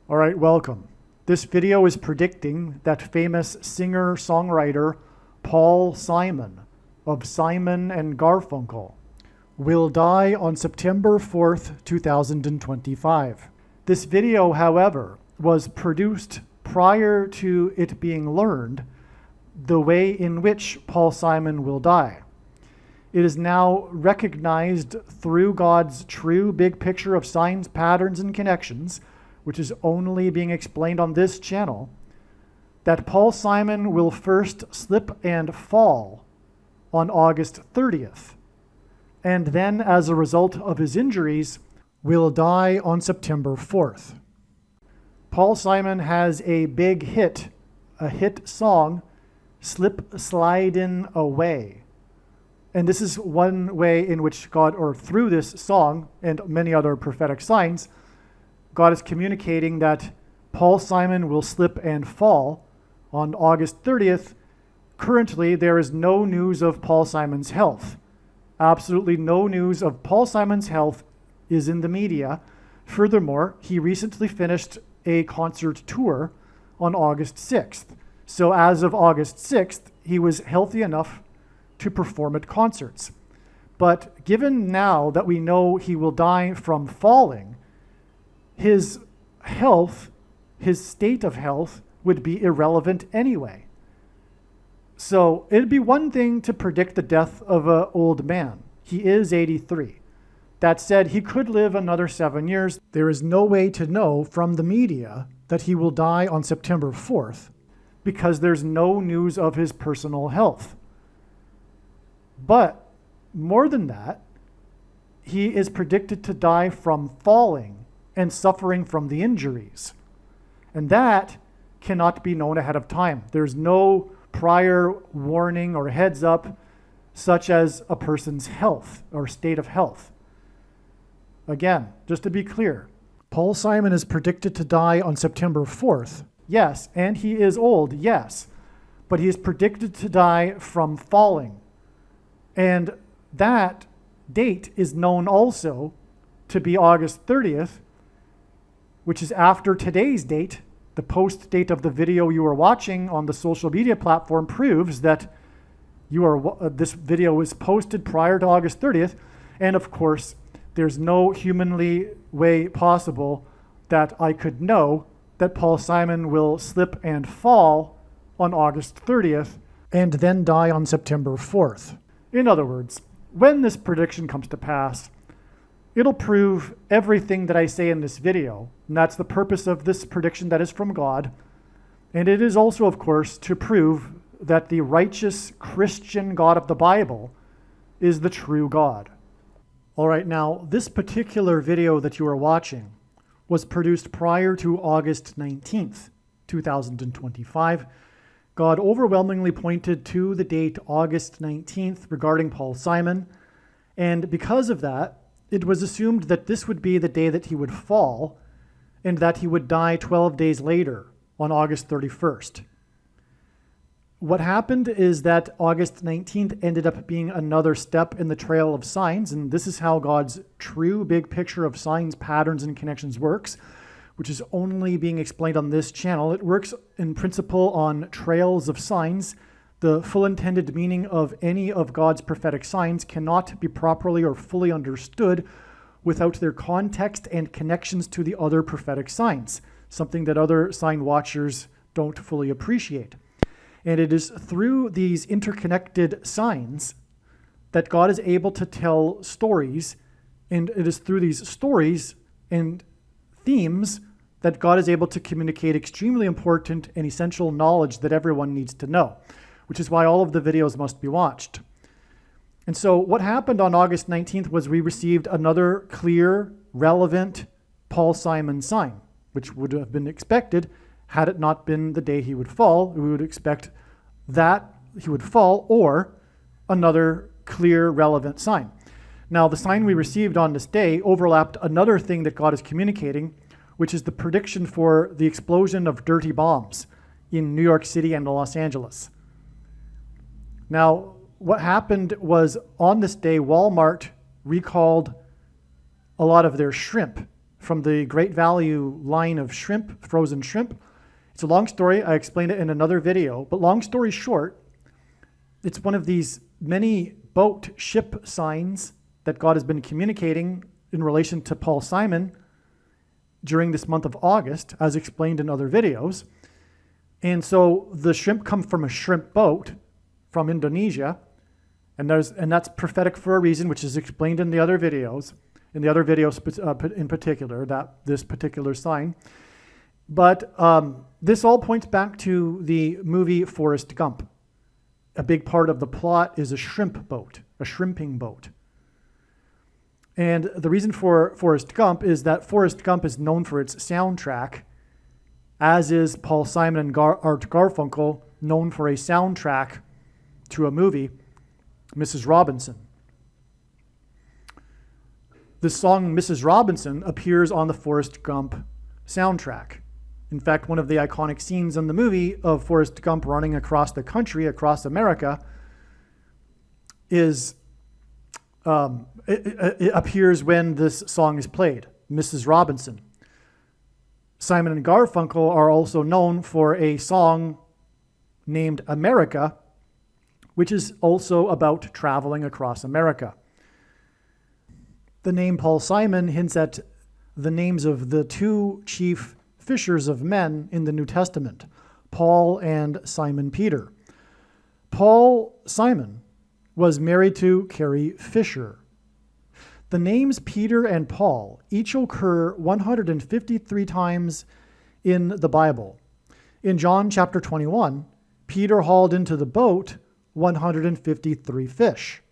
All right, welcome. This video is predicting that famous singer-songwriter Paul Simon of Simon and Garfunkel will die on September 4th, 2025. This video, however, was produced prior to it being learned the way in which Paul Simon will die. It is now recognized through God's true big picture of signs, patterns, and connections, which is only being explained on this channel, that Paul Simon will first slip and fall on August 30th, and then as a result of his injuries, will die on September 4th. Paul Simon has a big hit, a hit song, Slip Slidin Away. And this is one way in which God, or through this song and many other prophetic signs, God is communicating that Paul Simon will slip and fall on August 30th. Currently, there is no news of Paul Simon's health. Absolutely no news of Paul Simon's health is in the media. Furthermore, he recently finished a concert tour on August 6th. So as of August 6th, he was healthy enough to perform at concerts. But given now that we know he will die from falling, his health, his state of health, would be irrelevant anyway. So it'd be one thing to predict the death of an old man. He is 83. That said, he could live another 7 years. There is no way to know from the media that he will die on September 4th because there's no news of his personal health. But more than that, he is predicted to die from falling and suffering from the injuries. And that cannot be known ahead of time. There's no prior warning or heads up, such as a person's health or state of health. Again, just to be clear, Paul Simon is predicted to die on September 4th. Yes, and he is old, yes, but he is predicted to die from falling. And that date is known also to be August 30th, which is after today's date. The post date of the video you are watching on the social media platform proves that this video was posted prior to August 30th. And of course, there's no humanly way possible that I could know that Paul Simon will slip and fall on August 30th and then die on September 4th. In other words, when this prediction comes to pass, it'll prove everything that I say in this video, and that's the purpose of this prediction that is from God. And it is also, of course, to prove that the righteous Christian God of the Bible is the true God. All right, now, this particular video that you are watching was produced prior to August 19th, 2025. God overwhelmingly pointed to the date August 19th regarding Paul Simon, and because of that, it was assumed that this would be the day that he would fall and that he would die 12 days later on August 31st. What happened is that August 19th ended up being another step in the trail of signs, and this is how God's true big picture of signs, patterns, and connections works, which is only being explained on this channel. It works in principle on trails of signs. The full intended meaning of any of God's prophetic signs cannot be properly or fully understood without their context and connections to the other prophetic signs, something that other sign watchers don't fully appreciate. And it is through these interconnected signs that God is able to tell stories, and it is through these stories and themes that God is able to communicate extremely important and essential knowledge that everyone needs to know, which is why all of the videos must be watched. And so what happened on August 19th was we received another clear, relevant Paul Simon sign, which would have been expected had it not been the day he would fall. We would expect that he would fall or another clear, relevant sign. Now, the sign we received on this day overlapped another thing that God is communicating, which is the prediction for the explosion of dirty bombs in New York City and Los Angeles. Now, what happened was on this day, Walmart recalled a lot of their shrimp from the Great Value line of shrimp, frozen shrimp. It's a long story. I explained it in another video, but long story short, it's one of these many boat ship signs that God has been communicating in relation to Paul Simon during this month of August, as explained in other videos. And so the shrimp come from a shrimp boat from Indonesia, and that's prophetic for a reason, which is explained in the other videos, in particular, this particular sign. But this all points back to the movie Forrest Gump. A big part of the plot is a shrimp boat, a shrimping boat. And the reason for Forrest Gump is that Forrest Gump is known for its soundtrack, as is Paul Simon and Art Garfunkel known for a soundtrack to a movie, Mrs. Robinson. The song Mrs. Robinson appears on the Forrest Gump soundtrack. In fact, one of the iconic scenes in the movie of Forrest Gump running across the country, across America, is it appears when this song is played, Mrs. Robinson. Simon and Garfunkel are also known for a song named America, which is also about traveling across America. The name Paul Simon hints at the names of the two chief fishers of men in the New Testament, Paul and Simon Peter. Paul Simon was married to Carrie Fisher. The names Peter and Paul each occur 153 times in the Bible. In John chapter 21, Peter hauled into the boat 153 fish.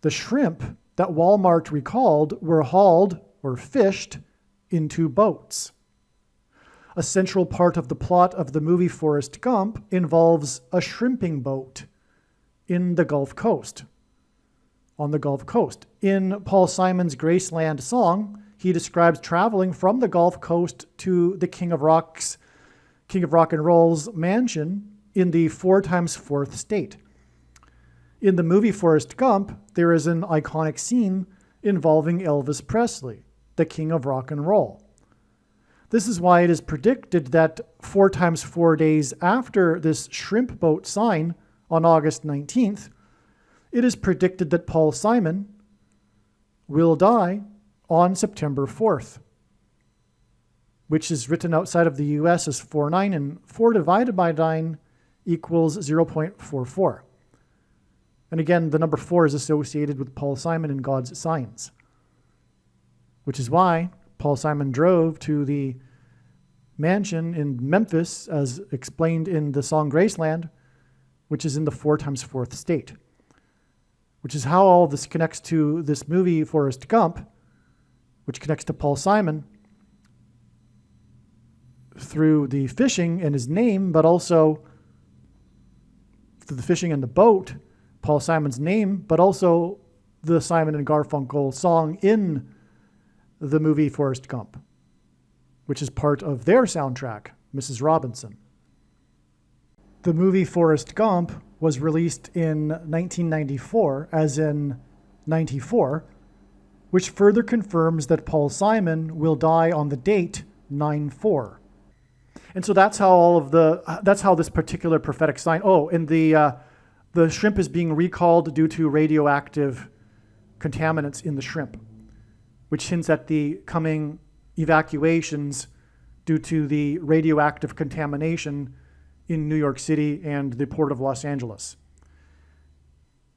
The shrimp that Walmart recalled were hauled or fished into boats. A central part of the plot of the movie Forrest Gump involves a shrimping boat in the Gulf Coast, on the Gulf Coast. In Paul Simon's Graceland song, he describes traveling from the Gulf Coast to the King of Rock and Roll's mansion in the 4x4th state. In the movie Forrest Gump, there is an iconic scene involving Elvis Presley, the King of Rock and Roll. This is why it is predicted that 4x4 days after this shrimp boat sign on August 19th, it is predicted that Paul Simon will die on September 4th, which is written outside of the US as 4/9, and 4 divided by 9 equals 0.44. And again, the number 4 is associated with Paul Simon and God's signs, which is why Paul Simon drove to the mansion in Memphis, as explained in the song Graceland, which is in the 4x4th state, which is how all this connects to this movie Forrest Gump, which connects to Paul Simon through the fishing and his name, but also through the fishing and the boat, Paul Simon's name, but also the Simon and Garfunkel song in the movie Forrest Gump, which is part of their soundtrack, Mrs. Robinson. The movie Forrest Gump was released in 1994, as in 94, which further confirms that Paul Simon will die on the date 9/4. And so that's how this particular prophetic sign. Oh, and the shrimp is being recalled due to radioactive contaminants in the shrimp, which hints at the coming evacuations due to the radioactive contamination in New York City and the Port of Los Angeles.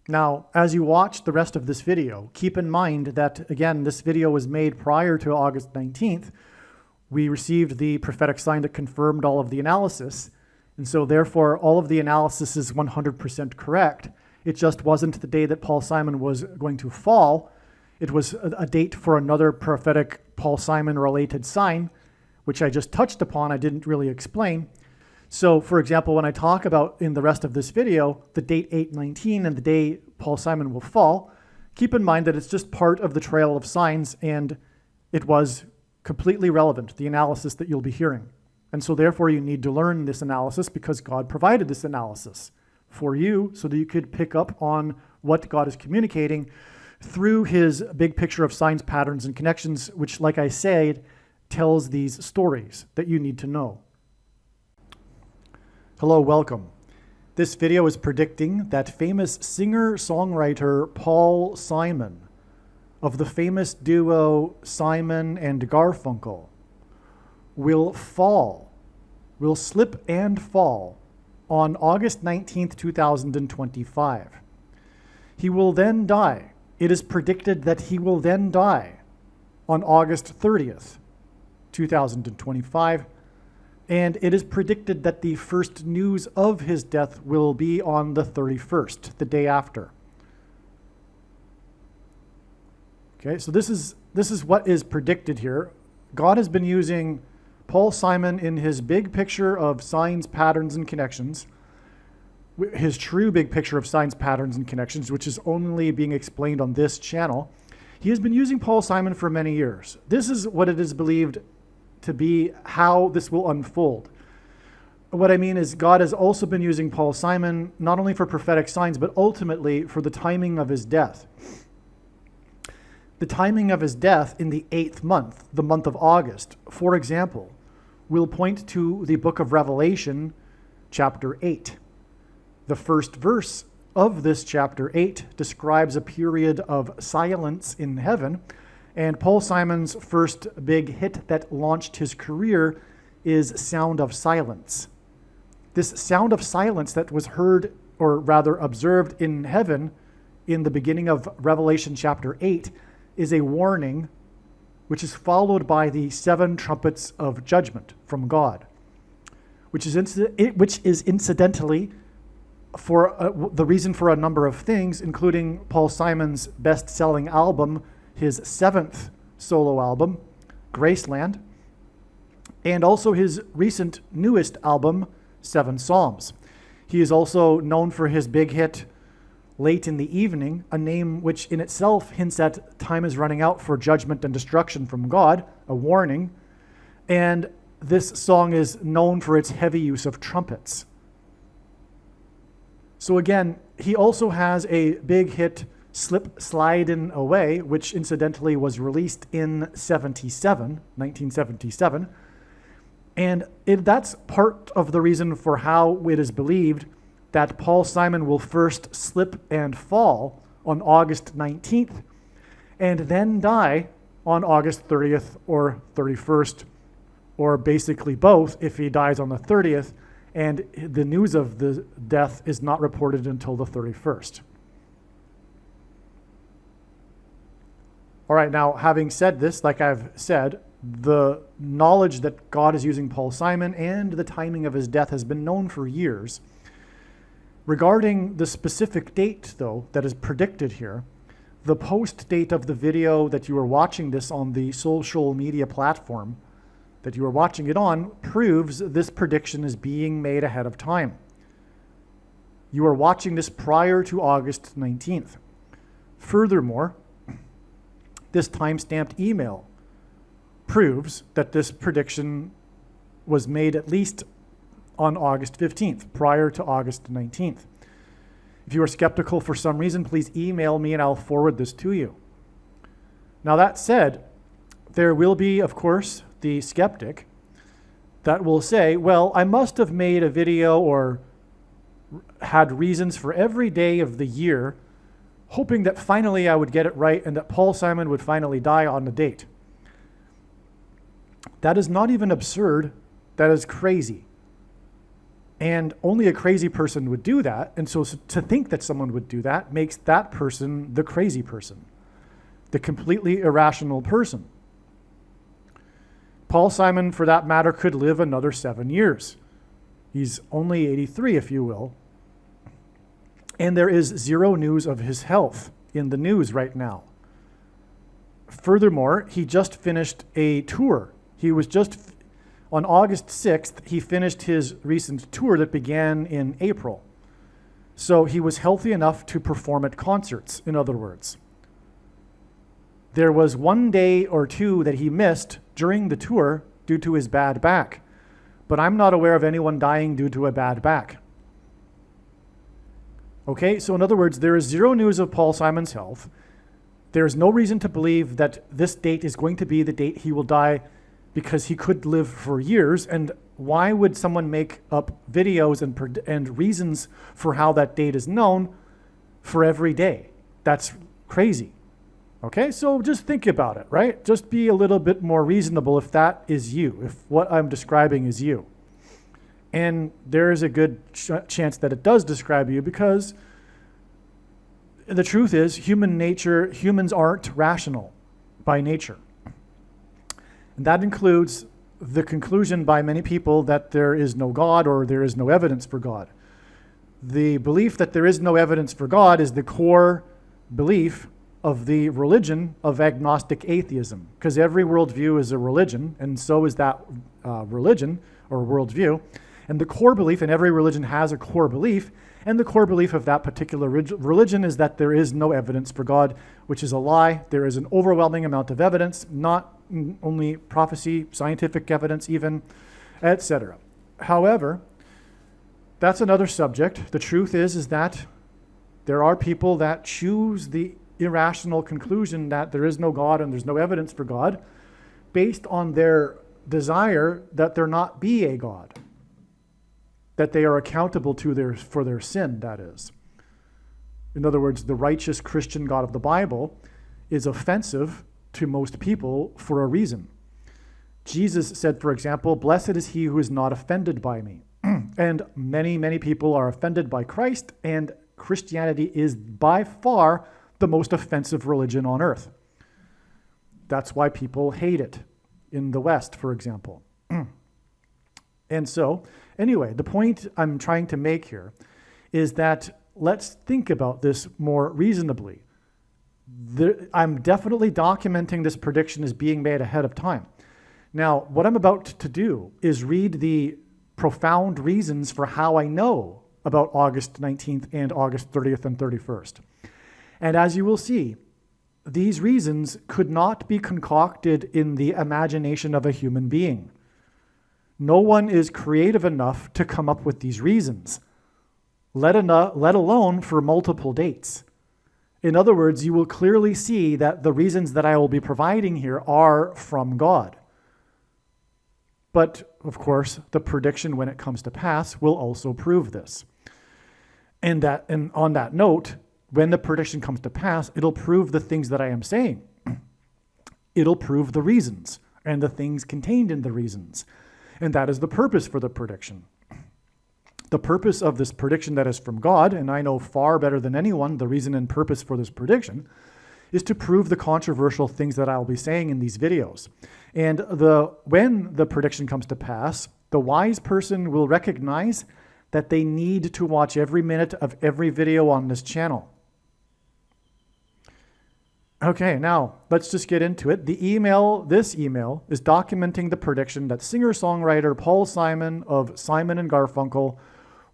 Now, as you watch the rest of this video, keep in mind that, again, this video was made prior to August 19th. We received the prophetic sign that confirmed all of the analysis, and so therefore all of the analysis is 100% correct. It just wasn't the day that Paul Simon was going to fall. It was a date for another prophetic Paul Simon-related sign, which I just touched upon. I didn't really explain. So, for example, when I talk about in the rest of this video, the date 8/19 and the day Paul Simon will fall, keep in mind that it's just part of the trail of signs, and it was completely relevant, the analysis that you'll be hearing. And so therefore you need to learn this analysis because God provided this analysis for you so that you could pick up on what God is communicating through his big picture of signs, patterns, and connections, which, like I said, tells these stories that you need to know. Hello, welcome. This video is predicting that famous singer-songwriter Paul Simon of the famous duo Simon and Garfunkel will slip and fall on August 19th, 2025. He will then die. It is predicted that he will then die on August 30th, 2025. And it is predicted that the first news of his death will be on the 31st, the day after. Okay, so this is what is predicted here. God has been using Paul Simon in his big picture of signs, patterns, and connections, his true big picture of signs, patterns, and connections, which is only being explained on this channel. He has been using Paul Simon for many years. This is what it is believed to be how this will unfold. What I mean is God has also been using Paul Simon not only for prophetic signs, but ultimately for the timing of his death. The timing of his death in the 8th month, the month of August, for example, will point to the book of Revelation, chapter 8. The first verse of this chapter 8 describes a period of silence in heaven, and Paul Simon's first big hit that launched his career is Sound of Silence. This sound of silence that was heard, or rather observed in heaven in the beginning of Revelation chapter 8 is a warning which is followed by the 7 trumpets of judgment from God, which is incidentally for the reason for a number of things, including Paul Simon's best-selling album, his 7th solo album, Graceland, and also his recent newest album, 7 Psalms. He is also known for his big hit, Late in the Evening, a name which in itself hints at time is running out for judgment and destruction from God, a warning. And this song is known for its heavy use of trumpets. So again, he also has a big hit, Slip Slidin Away, which incidentally was released in 1977. And that's part of the reason for how it is believed that Paul Simon will first slip and fall on August 19th and then die on August 30th or 31st, or basically both if he dies on the 30th and the news of the death is not reported until the 31st. All right, now having said this, like I've said, the knowledge that God is using Paul Simon and the timing of his death has been known for years. Regarding the specific date, though, that is predicted here, the post date of the video that you are watching this on the social media platform that you are watching it on proves this prediction is being made ahead of time. You are watching this prior to August 19th. Furthermore, this time-stamped email proves that this prediction was made at least on August 15th, prior to August 19th. If you are skeptical for some reason, please email me and I'll forward this to you. Now that said, there will be, of course, the skeptic that will say, well, I must have made a video or had reasons for every day of the year, hoping that finally I would get it right and that Paul Simon would finally die on the date. That is not even absurd, that is crazy. And only a crazy person would do that. And so to think that someone would do that makes that person the crazy person, the completely irrational person. Paul Simon, for that matter, could live another 7 years. He's only 83, if you will. And there is zero news of his health in the news right now. Furthermore, he just finished a tour. On August 6th, he finished his recent tour that began in April. So he was healthy enough to perform at concerts, in other words. There was 1 day or 2 that he missed during the tour due to his bad back. But I'm not aware of anyone dying due to a bad back. Okay, so in other words, there is zero news of Paul Simon's health. There's no reason to believe that this date is going to be the date he will die, because he could live for years. And why would someone make up videos and reasons for how that date is known for every day? That's crazy. Okay, so just think about it, right? Just be a little bit more reasonable if that is you, if what I'm describing is you. And there is a good chance that it does describe you, because the truth is, humans aren't rational by nature. And that includes the conclusion by many people that there is no God, or there is no evidence for God. The belief that there is no evidence for God is the core belief of the religion of agnostic atheism, because every worldview is a religion, and so is that religion or worldview. And the core belief, and every religion has a core belief, and the core belief of that particular religion is that there is no evidence for God, which is a lie. There is an overwhelming amount of evidence, not only prophecy, scientific evidence even, etc. However, that's another subject. The truth is that there are people that choose the irrational conclusion that there is no God and there's no evidence for God based on their desire that there not be a God, that they are accountable for their sin, that is. In other words, the righteous Christian God of the Bible is offensive to most people for a reason. Jesus said, for example, "Blessed is he who is not offended by me." And many, many people are offended by Christ, and Christianity is by far the most offensive religion on earth. That's why people hate it in the West, for example. And so, anyway, the point I'm trying to make here is that let's think about this more reasonably. I'm definitely documenting this prediction as being made ahead of time. Now, what I'm about to do is read the profound reasons for how I know about August 19th and August 30th and 31st. And as you will see, these reasons could not be concocted in the imagination of a human being. No one is creative enough to come up with these reasons, let alone for multiple dates. In other words, you will clearly see that the reasons that I will be providing here are from God. But, of course, the prediction when it comes to pass will also prove this. And on that note, when the prediction comes to pass, it'll prove the things that I am saying. It'll prove the reasons and the things contained in the reasons. And that is the purpose for the prediction. The purpose of this prediction that is from God, and I know far better than anyone the reason and purpose for this prediction, is to prove the controversial things that I'll be saying in these videos. And when the prediction comes to pass, the wise person will recognize that they need to watch every minute of every video on this channel. Okay, now let's just get into it. This email is documenting the prediction that singer-songwriter Paul Simon of Simon and Garfunkel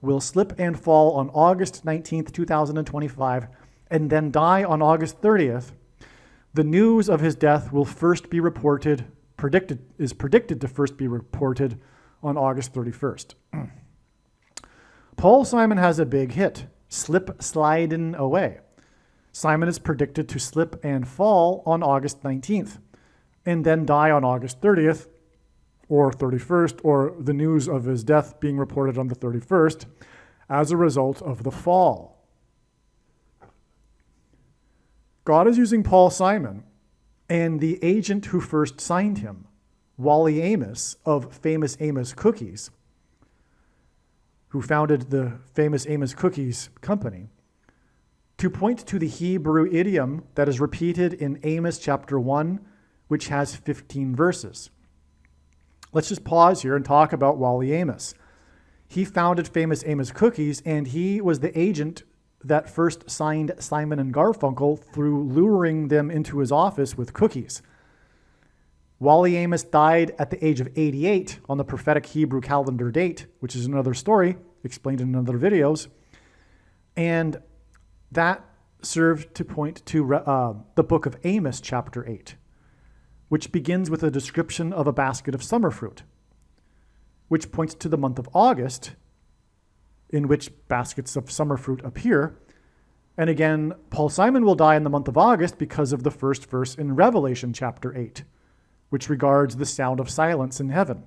will slip and fall on August 19th, 2025, and then die on August 30th. The news of his death will is predicted to first be reported on August 31st. Paul Simon has a big hit, Slip Slidin Away. Simon is predicted to slip and fall on August 19th, and then die on August 30th, or 31st, or the news of his death being reported on the 31st, as a result of the fall. God is using Paul Simon and the agent who first signed him, Wally Amos of Famous Amos Cookies, who founded the Famous Amos Cookies company, to point to the Hebrew idiom that is repeated in Amos chapter 1, which has 15 verses. Let's just pause here and talk about Wally Amos. He founded Famous Amos Cookies, and he was the agent that first signed Simon and Garfunkel through luring them into his office with cookies. Wally Amos died at the age of 88 on the prophetic Hebrew calendar date, which is another story explained in other videos. And that served to point to the book of Amos, chapter 8, which begins with a description of a basket of summer fruit, which points to the month of August, in which baskets of summer fruit appear, And again, Paul Simon will die in the month of August because of the first verse in Revelation chapter 8, which regards the sound of silence in heaven.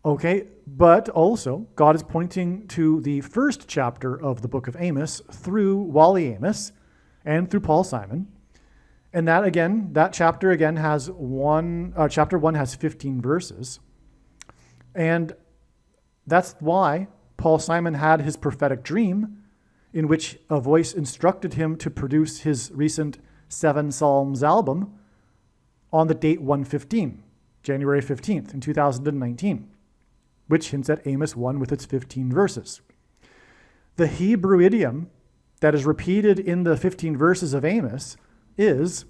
Okay, but also God is pointing to the first chapter of the book of Amos through Wally Amos and through Paul Simon. And that chapter again has chapter 1 has 15 verses. And that's why Paul Simon had his prophetic dream in which a voice instructed him to produce his recent 7 Psalms album on the date 1/15, January 15th in 2019, which hints at Amos 1 with its 15 verses. The Hebrew idiom that is repeated in the 15 verses of Amos is,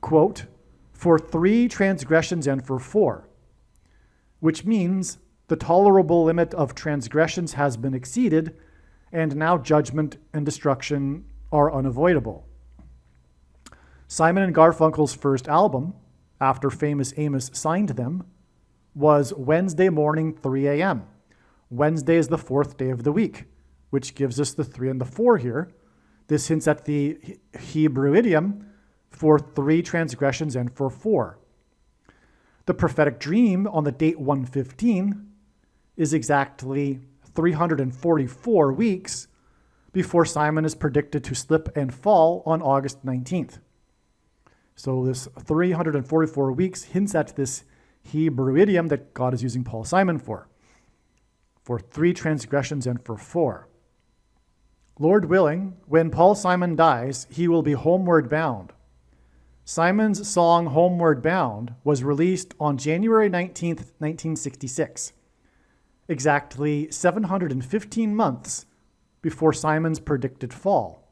quote, "for 3 transgressions and for 4, which means the tolerable limit of transgressions has been exceeded, and now judgment and destruction are unavoidable. Simon and Garfunkel's first album, after famous Amos signed them, was Wednesday morning, 3 a.m. Wednesday is the 4th day of the week, which gives us the 3 and the 4 here. This hints at the Hebrew idiom for 3 transgressions and for 4. The prophetic dream on the date 115 is exactly 344 weeks before Simon is predicted to slip and fall on August 19th. So this 344 weeks hints at this Hebrew idiom that God is using Paul Simon for 3 transgressions and for 4. Lord willing, when Paul Simon dies, he will be homeward bound. Simon's song Homeward Bound was released on January 19th, 1966, exactly 715 months before Simon's predicted fall.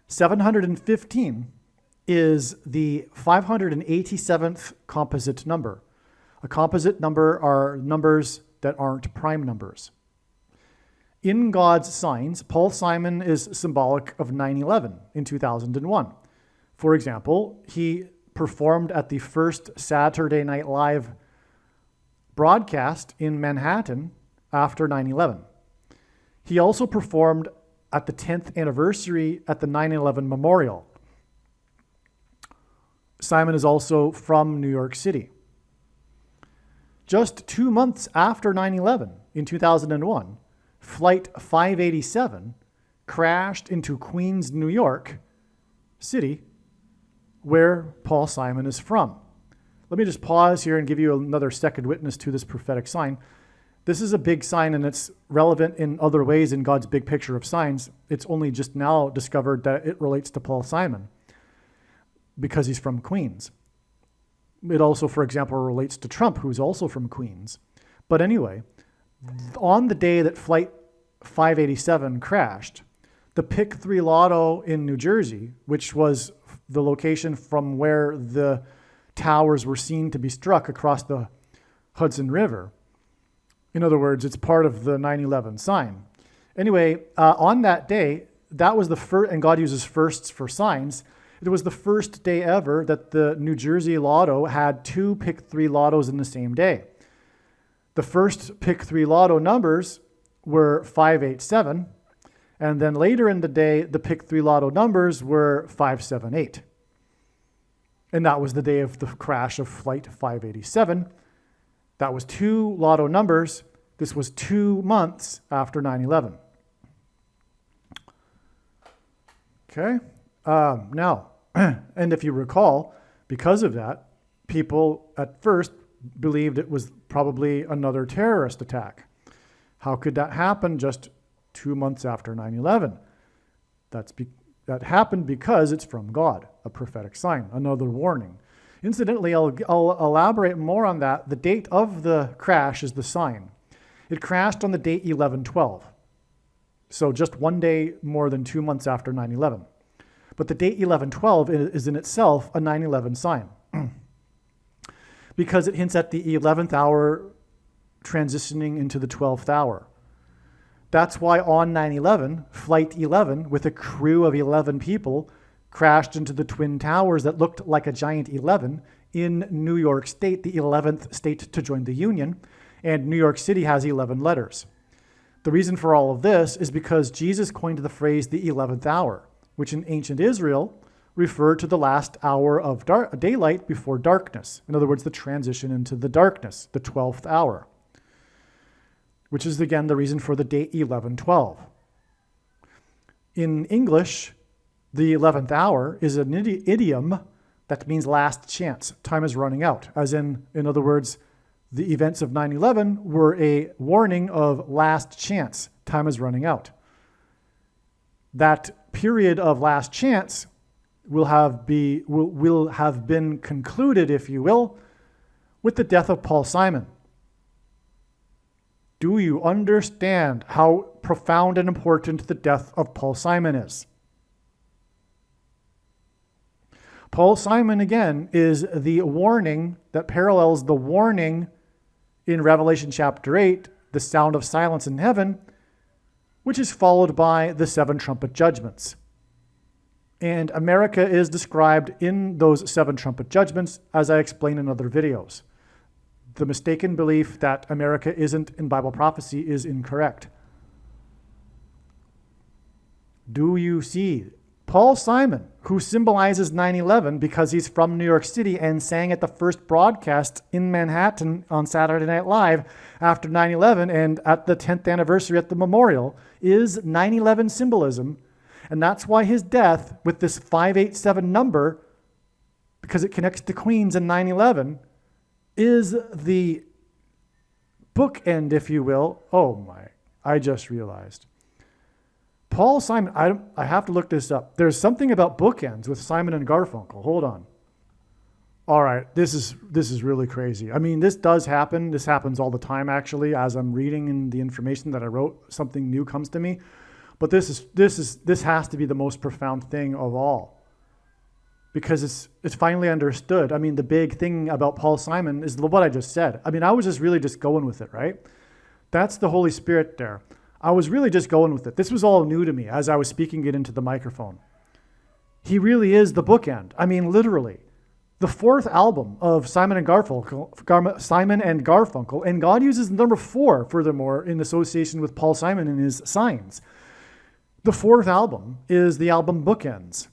715 is the 587th composite number. A composite number are numbers that aren't prime numbers. In God's signs, Paul Simon is symbolic of 9/11 in 2001. For example, he performed at the first Saturday Night Live broadcast in Manhattan after 9/11. He also performed at the 10th anniversary at the 9/11 Memorial. Simon is also from New York City. Just 2 months after 9/11, in 2001, Flight 587 crashed into Queens, New York City, where Paul Simon is from. Let me just pause here and give you another second witness to this prophetic sign. This is a big sign, and it's relevant in other ways in God's big picture of signs. It's only just now discovered that it relates to Paul Simon because he's from Queens. It also, for example, relates to Trump, who's also from Queens. But anyway, on the day that Flight 587 crashed, the Pick 3 Lotto in New Jersey, which was the location from where the towers were seen to be struck across the Hudson River. In other words, it's part of the 9/11 sign. Anyway, on that day, that was the first, and God uses firsts for signs. It was the first day ever that the New Jersey Lotto had 2 Pick 3 Lottos in the same day. The first Pick 3 Lotto numbers were 587, and then later in the day, the Pick 3 Lotto numbers were 578. And that was the day of the crash of Flight 587. That was 2 Lotto numbers. This was 2 months after 9/11. Okay. Now, and if you recall, because of that, people at first believed it was probably another terrorist attack. How could that happen just 2 months after 9/11? That happened because it's from God, a prophetic sign, another warning. Incidentally, I'll elaborate more on that. The date of the crash is the sign. It crashed on the date 11/12, so just 1 day more than 2 months after 9/11. But the date 11/12 is in itself a 9/11 sign because it hints at the 11th hour transitioning into the 12th hour. That's why on 9/11, Flight 11, with a crew of 11 people, crashed into the Twin Towers that looked like a giant 11 in New York State, the 11th state to join the Union, and New York City has 11 letters. The reason for all of this is because Jesus coined the phrase the 11th hour, which in ancient Israel referred to the last hour of daylight before darkness. In other words, the transition into the darkness, the 12th hour, which is again the reason for the date 11:12. In English, the 11th hour is an idiom that means last chance. Time is running out. As in other words, the events of 9/11 were a warning of last chance. Time is running out. That period of last chance will have been concluded, if you will, with the death of Paul Simon. Do you understand how profound and important the death of Paul Simon is? Paul Simon, again, is the warning that parallels the warning in Revelation chapter 8, the sound of silence in heaven, which is followed by the 7 trumpet judgments. And America is described in those 7 trumpet judgments, as I explained in other videos. The mistaken belief that America isn't in Bible prophecy is incorrect. Do you see? Paul Simon, who symbolizes 9/11 because he's from New York City and sang at the first broadcast in Manhattan on Saturday Night Live after 9/11 and at the 10th anniversary at the memorial, is 9/11 symbolism. And that's why his death with this 587 number, because it connects to Queens and 9/11, is the bookend, if you will. Oh my, I just realized. Paul Simon, I have to look this up. There's something about bookends with Simon and Garfunkel. Hold on. All right, this is really crazy. I mean, this does happen. This happens all the time, actually. As I'm reading in the information that I wrote, something new comes to me. But this has to be the most profound thing of all, because it's finally understood. I mean, the big thing about Paul Simon is what I just said. I mean, I was just really just going with it, right? That's the Holy Spirit there. I was really just going with it. This was all new to me as I was speaking it into the microphone. He really is the bookend. I mean, literally. The 4th album of Simon and Garfunkel, and God uses the number 4, furthermore, in association with Paul Simon and his signs. The 4th album is the album Bookends.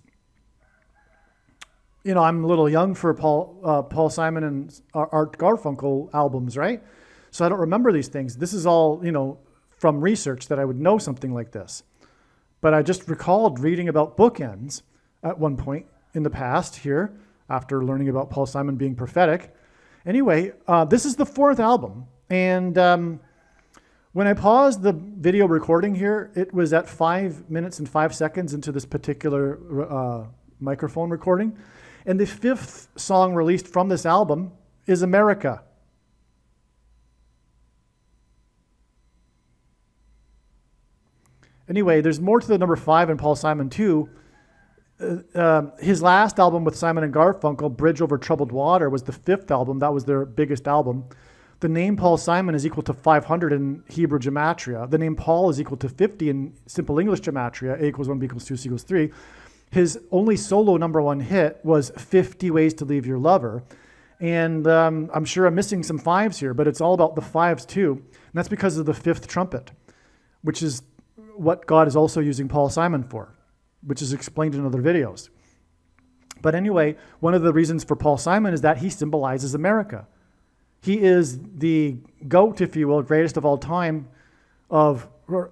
You know, I'm a little young for Paul Simon and Art Garfunkel albums, right? So I don't remember these things. This is all, from research that I would know something like this. But I just recalled reading about bookends at one point in the past here, after learning about Paul Simon being prophetic. Anyway, this is the 4th album. And when I paused the video recording here, it was at 5 minutes and 5 seconds into this particular microphone recording. And the 5th song released from this album is America. Anyway, there's more to the number 5 in Paul Simon too. His last album with Simon and Garfunkel, Bridge Over Troubled Water, was the 5th album. That was their biggest album. The name Paul Simon is equal to 500 in Hebrew gematria. The name Paul is equal to 50 in simple English gematria. A equals 1, B equals 2, C equals 3. His only solo number 1 hit was 50 Ways to Leave Your Lover. And I'm sure I'm missing some 5s here, but it's all about the 5s too. And that's because of the 5th trumpet, which is what God is also using Paul Simon for, which is explained in other videos. But anyway, one of the reasons for Paul Simon is that he symbolizes America. He is the GOAT, if you will, greatest of all time of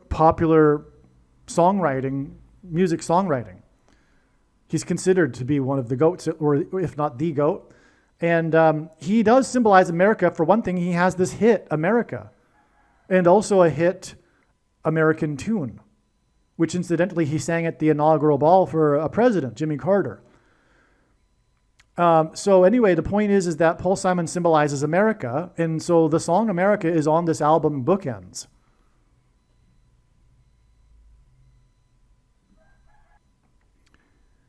popular songwriting, music songwriting. He's considered to be one of the GOATs, or if not the GOAT. And he does symbolize America. For one thing, he has this hit, America, and also a hit American Tune, which incidentally he sang at the inaugural ball for a president, Jimmy Carter. So anyway, the point is that Paul Simon symbolizes America, and so the song America is on this album Bookends.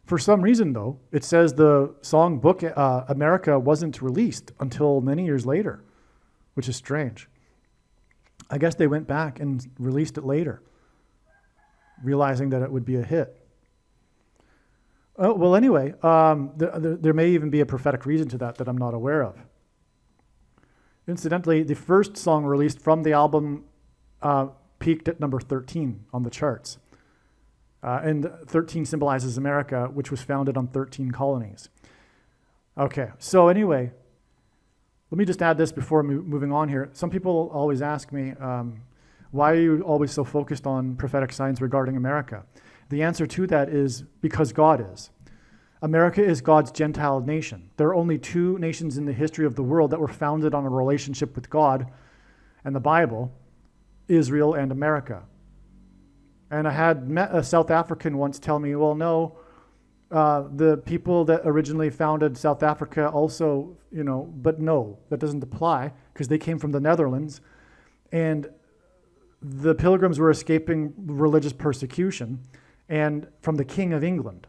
For some reason, though, it says the song America wasn't released until many years later, which is strange. I guess they went back and released it later, realizing that it would be a hit. Oh, well, anyway, there may even be a prophetic reason to that I'm not aware of. Incidentally, the first song released from the album peaked at number 13 on the charts. And 13 symbolizes America, which was founded on 13 colonies. Okay, so anyway, let me just add this before moving on here. Some people always ask me, why are you always so focused on prophetic signs regarding America? The answer to that is because God is. America is God's Gentile nation. There are only two nations in the history of the world that were founded on a relationship with God and the Bible, Israel and America. And I had met a South African once tell me, well, no, the people that originally founded South Africa also, but no, that doesn't apply because they came from the Netherlands. And the Pilgrims were escaping religious persecution and from the King of England.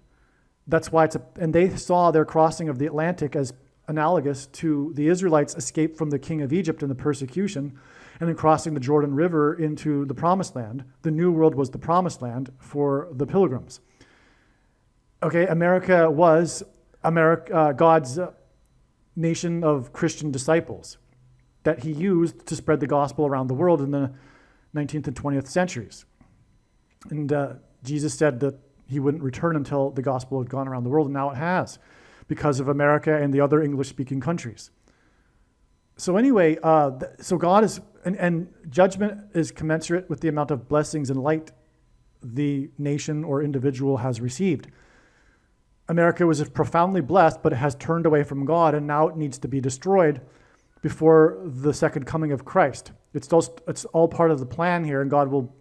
That's why and they saw their crossing of the Atlantic as analogous to the Israelites' escape from the King of Egypt and the persecution, and then crossing the Jordan River into the Promised Land. The New World was the Promised Land for the Pilgrims. Okay, America was God's nation of Christian disciples that he used to spread the gospel around the world in the 19th and 20th centuries. And Jesus said that he wouldn't return until the gospel had gone around the world, and now it has, because of America and the other English-speaking countries. So anyway, so God is, and judgment is commensurate with the amount of blessings and light the nation or individual has received. America was profoundly blessed, but it has turned away from God, and now it needs to be destroyed before the second coming of Christ. It's all part of the plan here, and God will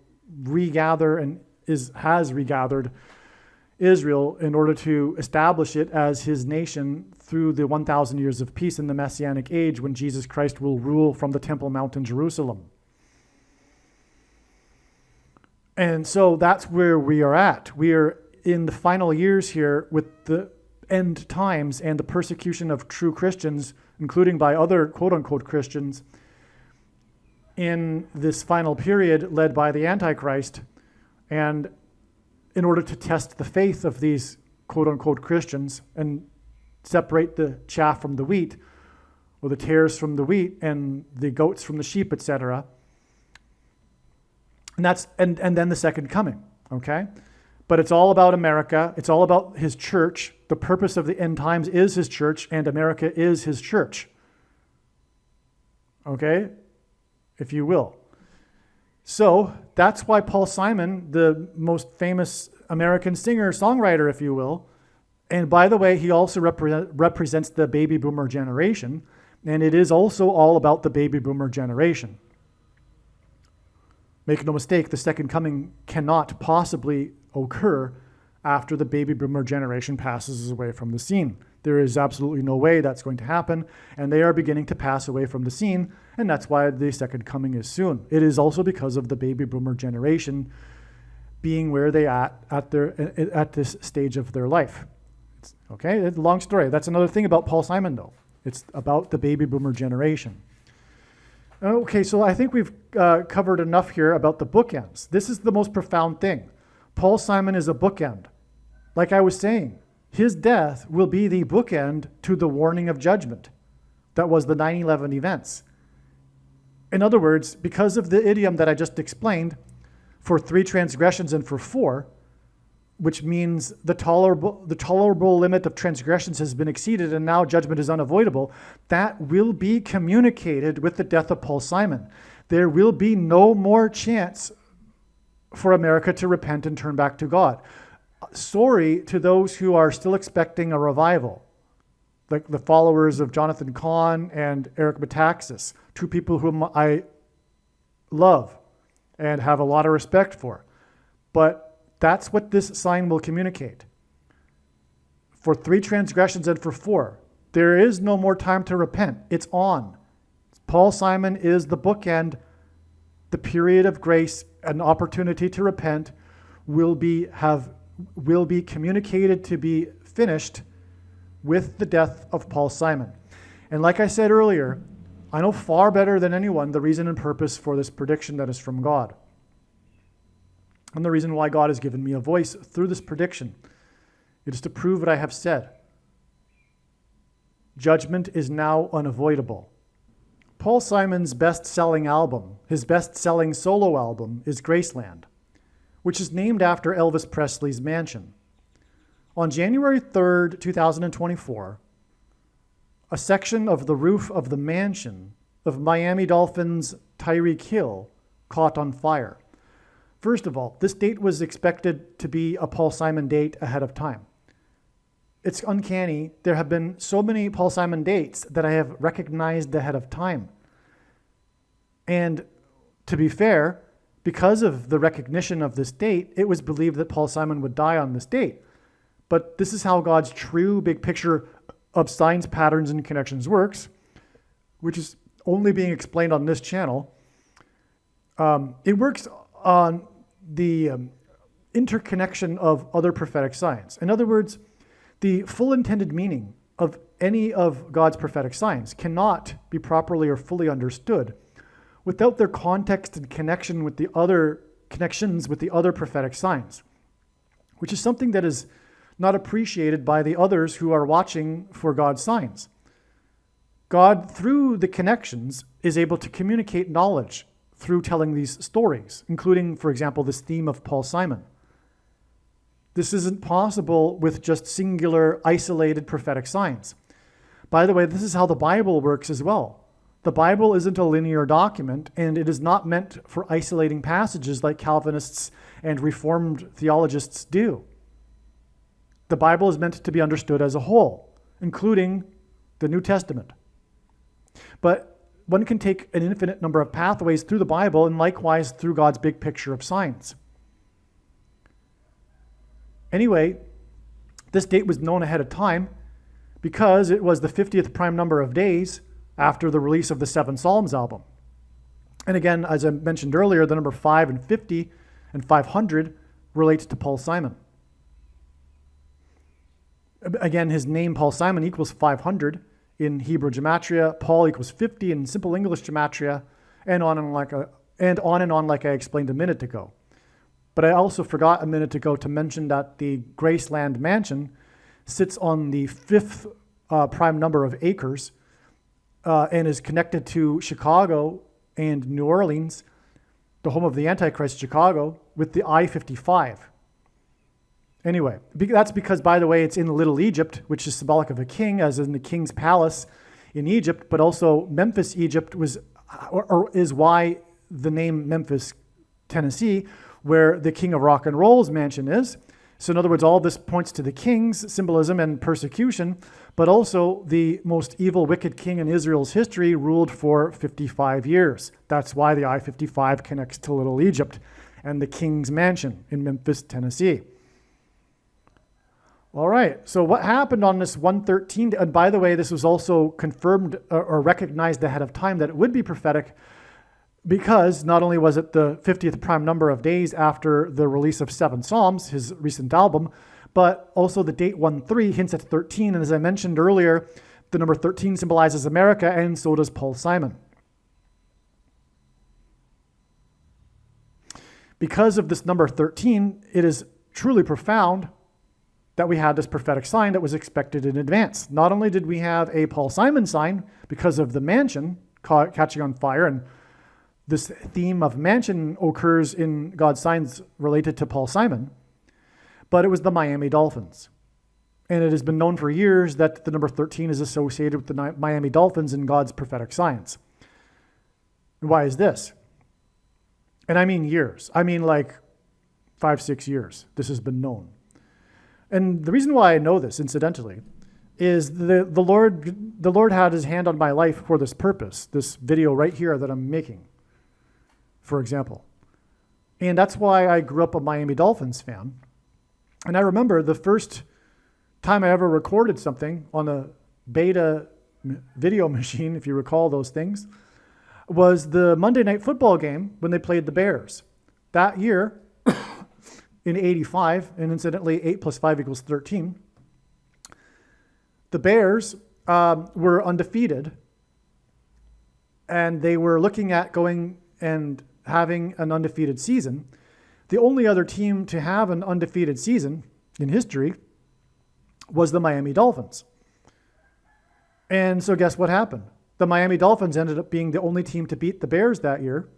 regather and has regathered Israel in order to establish it as his nation through the 1,000 years of peace in the Messianic age when Jesus Christ will rule from the Temple Mount in Jerusalem. And so that's where we are at. We are in the final years here with the end times and the persecution of true Christians, including by other quote-unquote Christians, in this final period led by the Antichrist. And in order to test the faith of these quote-unquote Christians and separate the chaff from the wheat, or the tares from the wheat, and the goats from the sheep, etc. And then the second coming, okay? But it's all about America. It's all about his church. The purpose of the end times is his church, and America is his church. Okay? If you will. So that's why Paul Simon, the most famous American singer, songwriter, if you will, and by the way, he also represents the baby boomer generation, and it is also all about the baby boomer generation. Make no mistake, the second coming cannot possibly occur after the baby boomer generation passes away from the scene. There is absolutely no way that's going to happen, and they are beginning to pass away from the scene, and that's why the second coming is soon. It is also because of the baby boomer generation being where they at this stage of their life. Okay, it's a long story. That's another thing about Paul Simon, though. It's about the baby boomer generation. Okay, so I think we've covered enough here about the bookends. This is the most profound thing. Paul Simon is a bookend. Like I was saying, his death will be the bookend to the warning of judgment. That was the 9/11 events. In other words, because of the idiom that I just explained, for 3 transgressions and for 4, which means the tolerable limit of transgressions has been exceeded and now judgment is unavoidable, that will be communicated with the death of Paul Simon. There will be no more chance for America to repent and turn back to God. Sorry to those who are still expecting a revival, like the followers of Jonathan Cahn and Eric Metaxas, 2 people whom I love and have a lot of respect for. But that's what this sign will communicate. For 3 transgressions and for 4, there is no more time to repent. It's on. Paul Simon is the bookend. The period of grace, an opportunity to repent, will be communicated to be finished with the death of Paul Simon. And like I said earlier, I know far better than anyone the reason and purpose for this prediction that is from God. And the reason why God has given me a voice through this prediction. It is to prove what I have said. Judgment is now unavoidable. Paul Simon's best-selling album, his best-selling solo album, is Graceland, which is named after Elvis Presley's mansion. On January 3rd, 2024, a section of the roof of the mansion of Miami Dolphins Tyreek Hill caught on fire. First of all, this date was expected to be a Paul Simon date ahead of time. It's uncanny. There have been so many Paul Simon dates that I have recognized ahead of time. And to be fair, because of the recognition of this date, it was believed that Paul Simon would die on this date. But this is how God's true big picture of signs, patterns, and connections works, which is only being explained on this channel. It works on the interconnection of other prophetic signs. In other words, the full intended meaning of any of God's prophetic signs cannot be properly or fully understood without their context and connection with the other connections with the other prophetic signs, which is something that is not appreciated by the others who are watching for God's signs. God, through the connections, is able to communicate knowledge through telling these stories, including, for example, this theme of Paul Simon. This isn't possible with just singular, isolated prophetic signs. By the way, this is how the Bible works as well. The Bible isn't a linear document, and it is not meant for isolating passages like Calvinists and Reformed theologians do. The Bible is meant to be understood as a whole, including the New Testament. But one can take an infinite number of pathways through the Bible and likewise through God's big picture of signs. Anyway, this date was known ahead of time because it was the 50th prime number of days after the release of the 7 Psalms album. And again, as I mentioned earlier, the number 5 and 50 and 500 relate to Paul Simon. Again, his name, Paul Simon, equals 500 in Hebrew gematria. Paul equals 50 in simple English gematria, and on and on like I explained a minute ago. But I also forgot a minute ago to mention that the Graceland mansion sits on the 5th prime number of acres and is connected to Chicago and New Orleans, the home of the Antichrist, Chicago, with the I-55. Anyway, that's because, by the way, it's in Little Egypt, which is symbolic of a king, as in the king's palace in Egypt, but also Memphis, Egypt is why the name Memphis, Tennessee, where the king of rock and roll's mansion is. So in other words, all this points to the king's symbolism and persecution, but also the most evil, wicked king in Israel's history ruled for 55 years. That's why the I-55 connects to Little Egypt and the king's mansion in Memphis, Tennessee. All right, so what happened on this 113? And by the way, this was also confirmed or recognized ahead of time that it would be prophetic, because not only was it the 50th prime number of days after the release of 7 Psalms, his recent album, but also the date 1-3 hints at 13. And as I mentioned earlier, the number 13 symbolizes America, and so does Paul Simon. Because of this number 13, it is truly profound that we had this prophetic sign that was expected in advance. Not only did we have a Paul Simon sign because of the mansion catching on fire, and this theme of mansion occurs in God's signs related to Paul Simon, but it was the Miami Dolphins. And it has been known for years that the number 13 is associated with the Miami Dolphins in God's prophetic signs. And why is this? And I mean years. I mean like 5-6 years. This has been known. And the reason why I know this, incidentally, is the Lord had his hand on my life for this purpose, this video right here that I'm making, for example. And that's why I grew up a Miami Dolphins fan. And I remember the first time I ever recorded something on a beta video machine, if you recall those things, was the Monday Night Football game when they played the Bears. That year, in 85, and incidentally, 8 plus 5 equals 13, the Bears were undefeated, and they were looking at going and having an undefeated season. The only other team to have an undefeated season in history was the Miami Dolphins. And so guess what happened? the Miami Dolphins ended up being the only team to beat the Bears that year.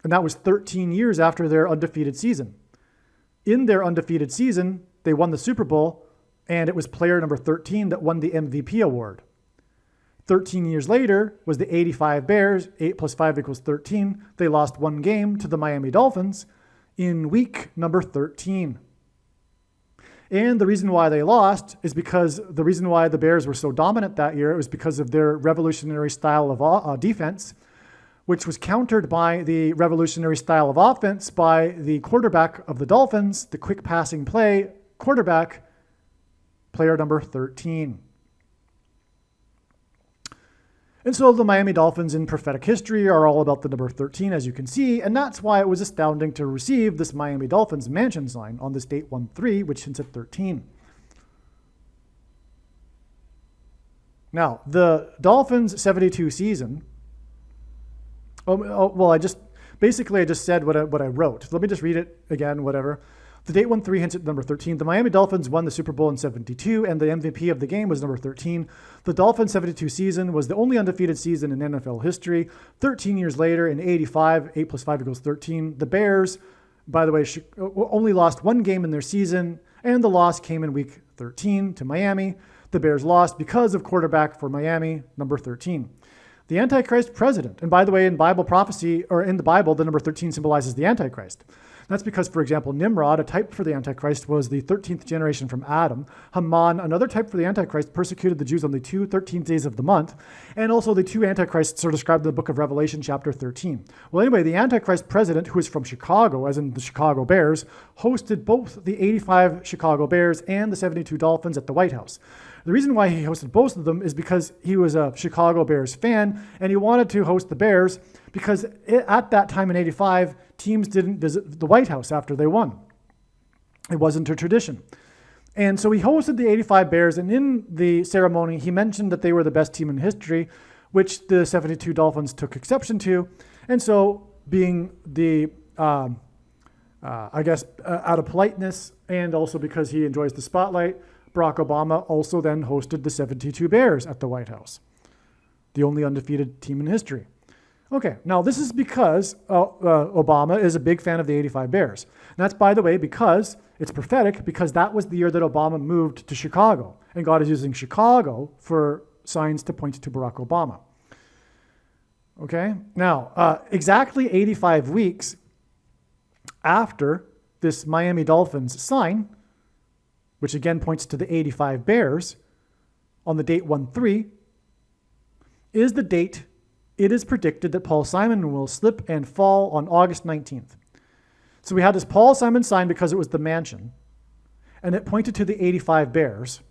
And that was 13 years after their undefeated season. In their undefeated season, they won the Super Bowl, and it was player number 13 that won the MVP award. 13 years later was the 85 Bears, 8 plus 5 equals 13. They lost one game to the Miami Dolphins in week number 13. And the reason why they lost is because the reason why the Bears were so dominant that year was because of their revolutionary style of defense, which was countered by the revolutionary style of offense by the quarterback of the Dolphins, the quick passing play quarterback, player number 13. And so the Miami Dolphins in prophetic history are all about the number 13, as you can see, and that's why it was astounding to receive this Miami Dolphins mansion sign on this date 1-3, which hints at 13. Now, the Dolphins' 72 season, I just said what I wrote. Let me just read it again, whatever. The date 1-3 hints at number 13. The Miami Dolphins won the Super Bowl in 72, and the MVP of the game was number 13. The Dolphins' 72 season was the only undefeated season in NFL history. 13 years later, in 85, 8 plus 5 equals 13. The Bears, by the way, only lost one game in their season, and the loss came in week 13 to Miami. The Bears lost because of quarterback for Miami, number 13. The Antichrist president, and by the way, in Bible prophecy, or in the Bible, the number 13 symbolizes the Antichrist. That's because, for example, Nimrod, a type for the Antichrist, was the 13th generation from Adam. Haman, another type for the Antichrist, persecuted the Jews on the 2 13th days of the month. And also the two Antichrists are described in the book of Revelation, chapter 13. Well, anyway, the Antichrist president, who is from Chicago, as in the Chicago Bears, hosted both the 85 Chicago Bears and the 72 Dolphins at the White House. The reason why he hosted both of them is because he was a Chicago Bears fan, and he wanted to host the Bears because at that time in 85, teams didn't visit the White House after they won. It wasn't a tradition. And so he hosted the 85 Bears, and in the ceremony, he mentioned that they were the best team in history, which the 72 Dolphins took exception to. And so being the, out of politeness, and also because he enjoys the spotlight, Barack Obama also then hosted the 72 Bears at the White House, the only undefeated team in history. Okay, now this is because Obama is a big fan of the 85 Bears. And that's, by the way, because it's prophetic, because that was the year that Obama moved to Chicago. And God is using Chicago for signs to point to Barack Obama. Okay, now, exactly 85 weeks after this Miami Dolphins sign, which again points to the 85 Bears, on the date 1-3, is the date it is predicted that Paul Simon will slip and fall on August 19th. So we had this Paul Simon sign because it was the mansion, and it pointed to the 85 Bears,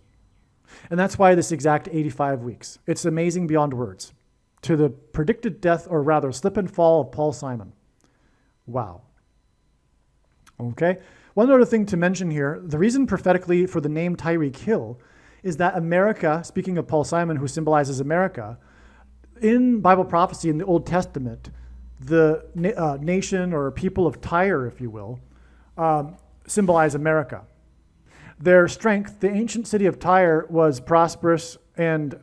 and that's why this exact 85 weeks. It's amazing beyond words. To the predicted death, or rather slip and fall of Paul Simon. Wow. Okay. One other thing to mention here, the reason prophetically for the name Tyreek Hill is that America, speaking of Paul Simon, who symbolizes America, in Bible prophecy in the Old Testament, the nation or people of Tyre, if you will, symbolize America. Their strength, the ancient city of Tyre, was prosperous and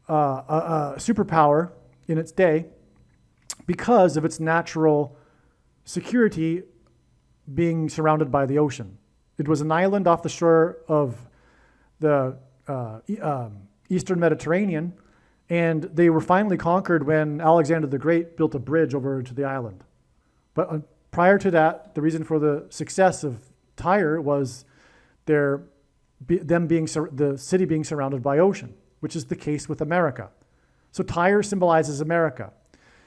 a superpower in its day because of its natural security being surrounded by the ocean. It was an island off the shore of the Eastern Mediterranean, and they were finally conquered when Alexander the Great built a bridge over to the island. But prior to that, the reason for the success of Tyre was the city being surrounded by ocean, which is the case with America. So Tyre symbolizes America.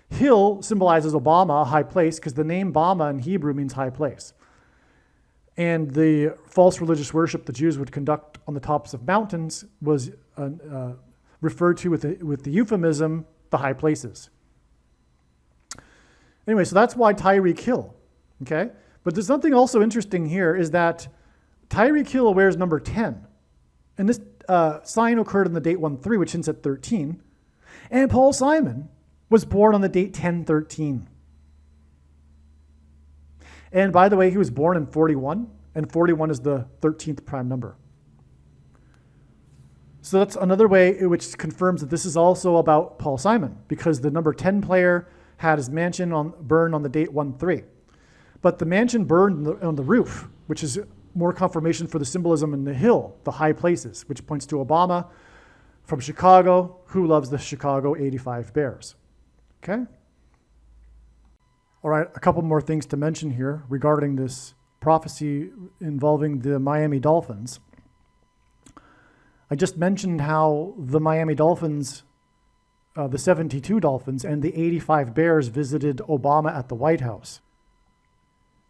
Hill symbolizes Obama, a high place, because the name Bama in Hebrew means high place. And the false religious worship the Jews would conduct on the tops of mountains was referred to with the euphemism, the high places. Anyway, so that's why Tyreek Hill, okay? But there's something also interesting here is that Tyreek Hill wears number 10. And this sign occurred on the date 1-3, which hints at 13. And Paul Simon was born on the date 10-13. And by the way, he was born in 41, and 41 is the 13th prime number. So that's another way which confirms that this is also about Paul Simon, because the number 10 player had his mansion burned on the date 1-3. But the mansion burned on the roof, which is more confirmation for the symbolism in the hill, the high places, which points to Obama from Chicago, who loves the Chicago 85 Bears. Okay? All right, a couple more things to mention here regarding this prophecy involving the Miami Dolphins. I just mentioned how the Miami Dolphins, the 72 Dolphins and the 85 Bears visited Obama at the White House.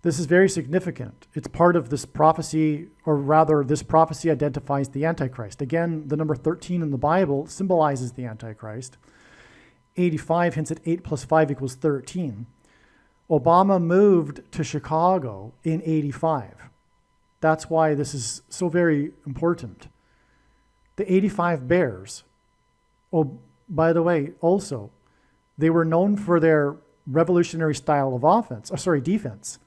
This is very significant. It's part of this prophecy, or rather, this prophecy identifies the Antichrist. Again, the number 13 in the Bible symbolizes the Antichrist. 85 hints at 8 plus 5 equals 13. Obama moved to Chicago in 85. That's why this is so very important. The 85 Bears, oh, by the way, also, they were known for their revolutionary style of defense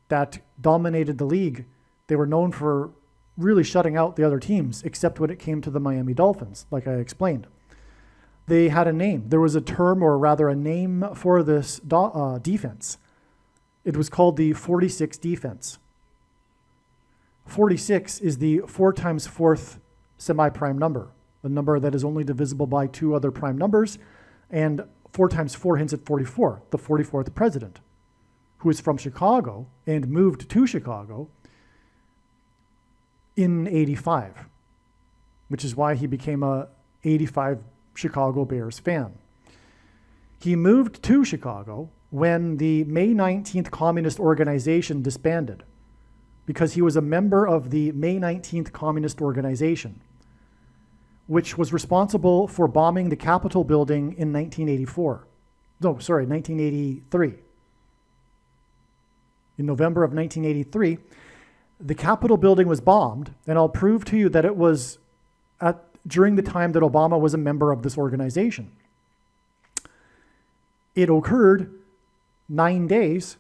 that dominated the league. They were known for really shutting out the other teams, except when it came to the Miami Dolphins, like I explained. They had a name. There was a term, or rather a name for this defense. It was called the 46 defense. 46 is the 4 times 4th semi-prime number, a number that is only divisible by 2 other prime numbers, and 4 times 4 hints at 44, the 44th president, who is from Chicago and moved to Chicago in 85, which is why he became a 85 Chicago Bears fan. He moved to Chicago when the May 19th Communist Organization disbanded, because he was a member of the May 19th Communist Organization, which was responsible for bombing the Capitol building in 1983. In November of 1983, the Capitol building was bombed, and I'll prove to you that it was during the time that Obama was a member of this organization. It occurred 9 days.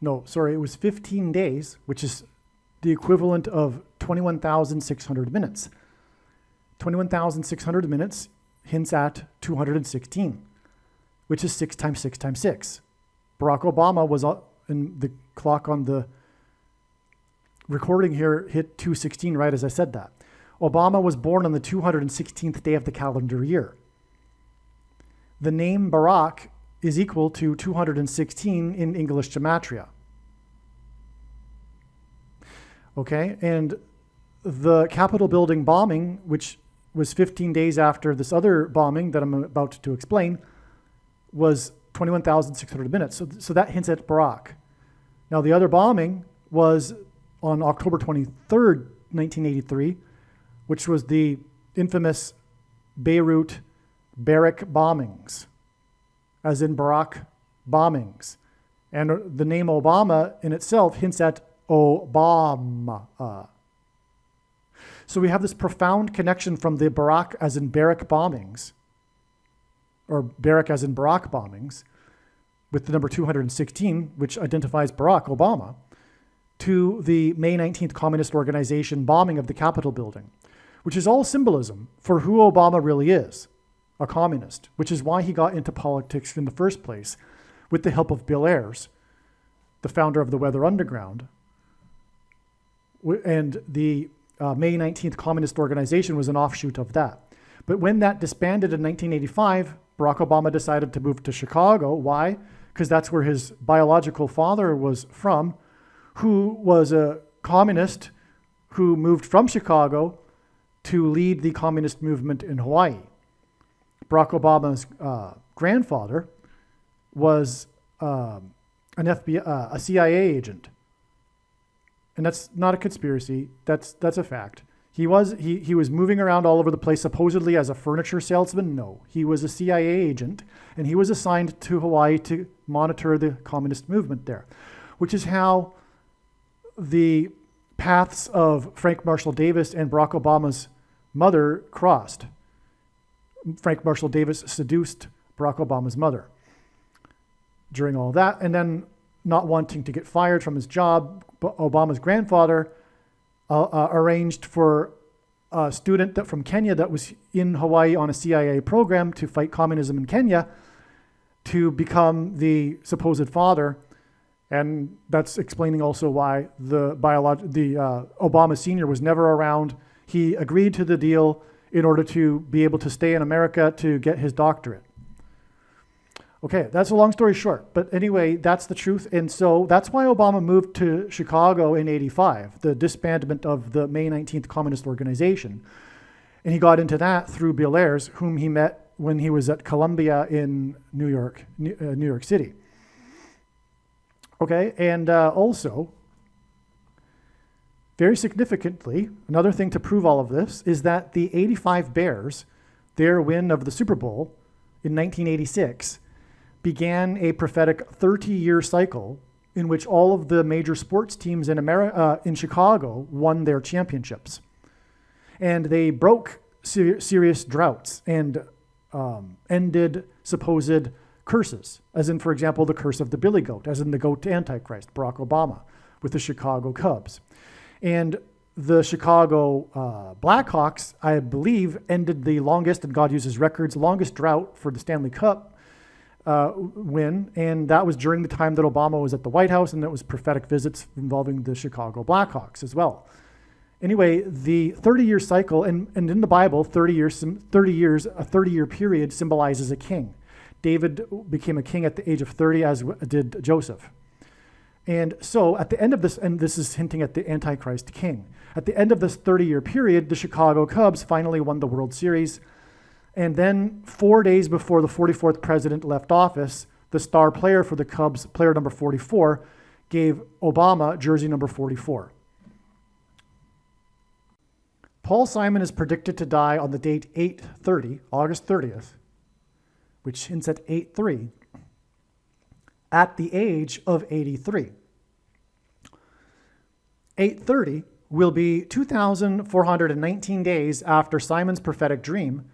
No, sorry, it was 15 days, which is the equivalent of 21,600 minutes. 21,600 minutes hints at 216, which is 6 times 6 times 6. Barack Obama was in the clock on the recording here hit 216 right as I said that. Obama was born on the 216th day of the calendar year. The name Barack is equal to 216 in English gematria. Okay, and the Capitol building bombing, which was 15 days after this other bombing that I'm about to explain, was 21,600 minutes. So that hints at Barack. Now, the other bombing was on October 23rd, 1983, which was the infamous Beirut barrack bombings, as in Barack bombings. And the name Obama in itself hints at Obama. So we have this profound connection from the Barack as in barrack bombings, or barrack as in Barack bombings, with the number 216, which identifies Barack Obama, to the May 19th Communist Organization bombing of the Capitol building, which is all symbolism for who Obama really is, a communist, which is why he got into politics in the first place, with the help of Bill Ayers, the founder of the Weather Underground. And the May 19th Communist Organization was an offshoot of that. But when that disbanded in 1985, Barack Obama decided to move to Chicago. Why? Because that's where his biological father was from, who was a communist who moved from Chicago to lead the communist movement in Hawaii. Barack Obama's grandfather was a CIA agent. And that's not a conspiracy. That's a fact. He was moving around all over the place, supposedly as a furniture salesman. No, he was a CIA agent, and he was assigned to Hawaii to monitor the communist movement there, which is how the paths of Frank Marshall Davis and Barack Obama's mother crossed. Frank Marshall Davis seduced Barack Obama's mother during all that, and then not wanting to get fired from his job, Obama's grandfather arranged for a student from Kenya that was in Hawaii on a CIA program to fight communism in Kenya to become the supposed father. And that's explaining also why the Obama Sr. was never around. He agreed to the deal in order to be able to stay in America to get his doctorate. Okay, that's a long story short. But anyway, that's the truth. And so that's why Obama moved to Chicago in '85, the disbandment of the May 19th Communist Organization. And he got into that through Bill Ayers, whom he met when he was at Columbia in New York City. Okay, and also, very significantly, another thing to prove all of this is that the '85 Bears, their win of the Super Bowl in 1986, began a prophetic 30-year cycle in which all of the major sports teams in Chicago won their championships. And they broke serious droughts and ended supposed curses, as in, for example, the curse of the billy goat, as in the goat Antichrist, Barack Obama, with the Chicago Cubs. And the Chicago Blackhawks, I believe, ended the longest, and God uses records, longest drought for the Stanley Cup win, and that was during the time that Obama was at the White House, and that was prophetic visits involving the Chicago Blackhawks as well. Anyway, the 30-year cycle, and in the Bible, 30 years, a 30-year period symbolizes a king. David became a king at the age of 30, as did Joseph. And so at the end of this, and this is hinting at the Antichrist king, at the end of this 30-year period, the Chicago Cubs finally won the World Series. And then 4 days before the 44th president left office, the star player for the Cubs, player number 44, gave Obama jersey number 44. Paul Simon is predicted to die on the date 8/30, August 30th, which hints at 8/3, at the age of 83. 8/30 will be 2,419 days after Simon's prophetic dream,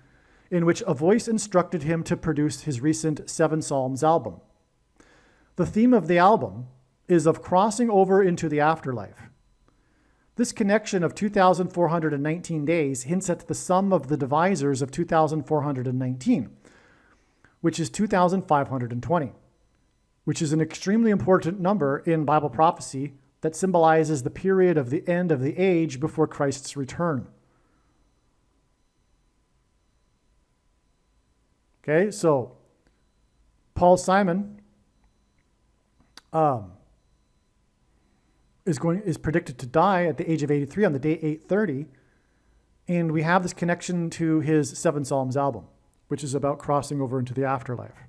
in which a voice instructed him to produce his recent 7 Psalms album. The theme of the album is of crossing over into the afterlife. This connection of 2,419 days hints at the sum of the divisors of 2,419, which is 2,520, which is an extremely important number in Bible prophecy that symbolizes the period of the end of the age before Christ's return. Okay, so Paul Simon is predicted to die at the age of 83 on the day 8/30, and we have this connection to his 7 Psalms album, which is about crossing over into the afterlife.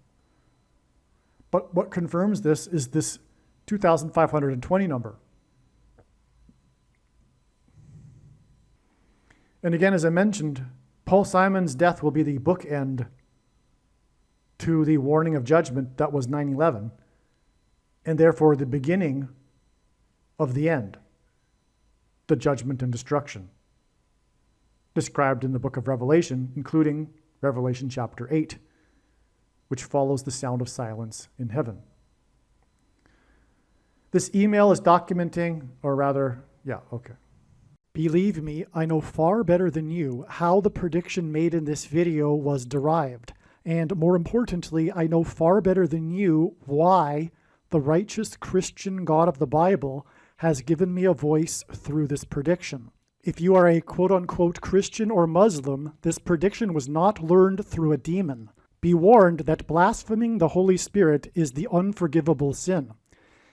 But what confirms this is this 2,520 number. And again, as I mentioned, Paul Simon's death will be the bookend to the warning of judgment that was 9/11, and therefore the beginning of the end, the judgment and destruction, described in the book of Revelation, including Revelation chapter 8, which follows the sound of silence in heaven. This email is documenting, or rather, Believe me, I know far better than you how the prediction made in this video was derived. And more importantly, I know far better than you why the righteous Christian God of the Bible has given me a voice through this prediction. If you are a quote-unquote Christian or Muslim, this prediction was not learned through a demon. Be warned that blaspheming the Holy Spirit is the unforgivable sin.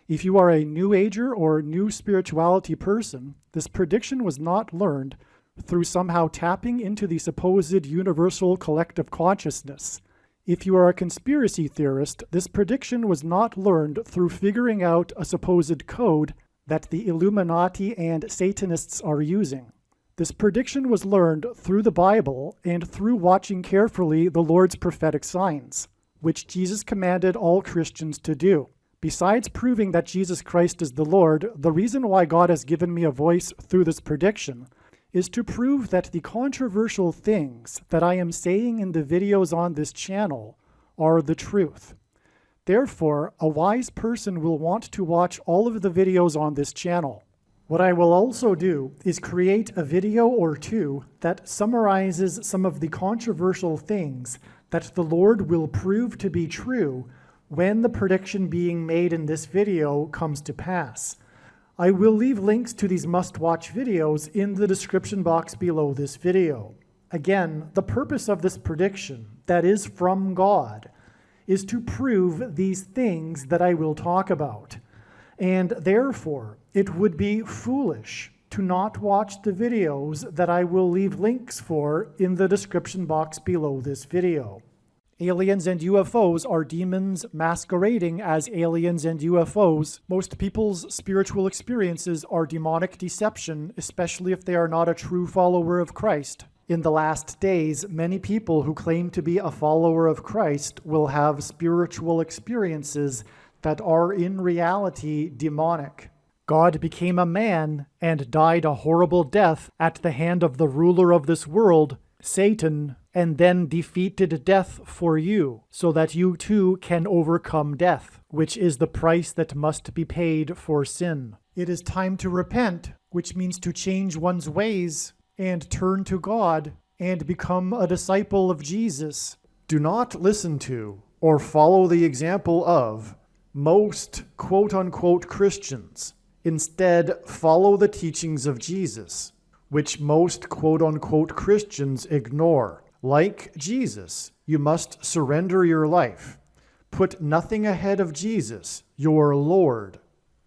If you are a New Ager or New Spirituality person, this prediction was not learned through somehow tapping into the supposed universal collective consciousness. If you are a conspiracy theorist, this prediction was not learned through figuring out a supposed code that the Illuminati and Satanists are using. This prediction was learned through the Bible and through watching carefully the Lord's prophetic signs, which Jesus commanded all Christians to do. Besides proving that Jesus Christ is the Lord, the reason why God has given me a voice through this prediction is to prove that the controversial things that I am saying in the videos on this channel are the truth. Therefore, a wise person will want to watch all of the videos on this channel. What I will also do is create a video or two that summarizes some of the controversial things that the Lord will prove to be true when the prediction being made in this video comes to pass. I will leave links to these must-watch videos in the description box below this video. Again, the purpose of this prediction, that is from God, is to prove these things that I will talk about. And therefore, it would be foolish to not watch the videos that I will leave links for in the description box below this video. Aliens and UFOs are demons masquerading as aliens and UFOs. Most people's spiritual experiences are demonic deception, especially if they are not a true follower of Christ. In the last days, many people who claim to be a follower of Christ will have spiritual experiences that are in reality demonic. God became a man and died a horrible death at the hand of the ruler of this world, Satan, and then defeated death for you, so that you too can overcome death, which is the price that must be paid for sin. It is time to repent, which means to change one's ways and turn to God and become a disciple of Jesus. Do not listen to or follow the example of most quote-unquote Christians. Instead, follow the teachings of Jesus, which most quote-unquote Christians ignore. Like Jesus, you must surrender your life. Put nothing ahead of Jesus, your Lord.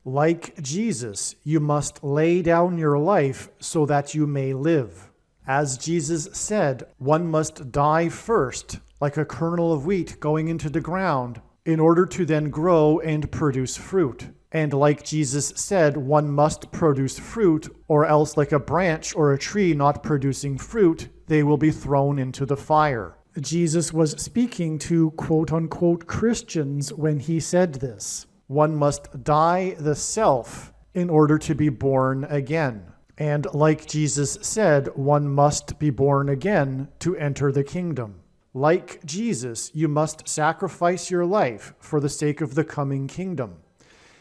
Like Jesus, you must lay down your life so that you may live. As Jesus said, one must die first, like a kernel of wheat going into the ground, in order to then grow and produce fruit. And like Jesus said, one must produce fruit, or else like a branch or a tree not producing fruit, they will be thrown into the fire. Jesus was speaking to quote-unquote Christians when he said this. One must die the self in order to be born again. And like Jesus said, one must be born again to enter the kingdom. Like Jesus, you must sacrifice your life for the sake of the coming kingdom.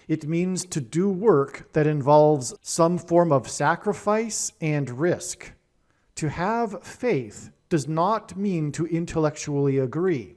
It means to do work that involves some form of sacrifice and risk. To have faith does not mean to intellectually agree.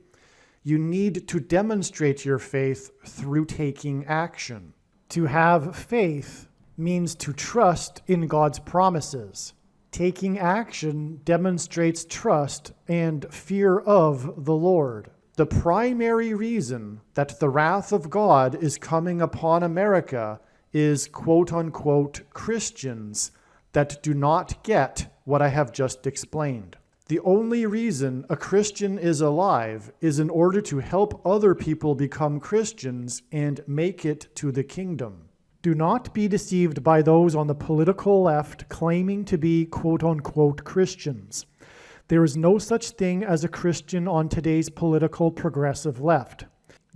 You need to demonstrate your faith through taking action. To have faith means to trust in God's promises. Taking action demonstrates trust and fear of the Lord. The primary reason that the wrath of God is coming upon America is quote-unquote Christians that do not get what I have just explained. The only reason a Christian is alive is in order to help other people become Christians and make it to the kingdom. Do not be deceived by those on the political left claiming to be quote-unquote Christians. There is no such thing as a Christian on today's political progressive left.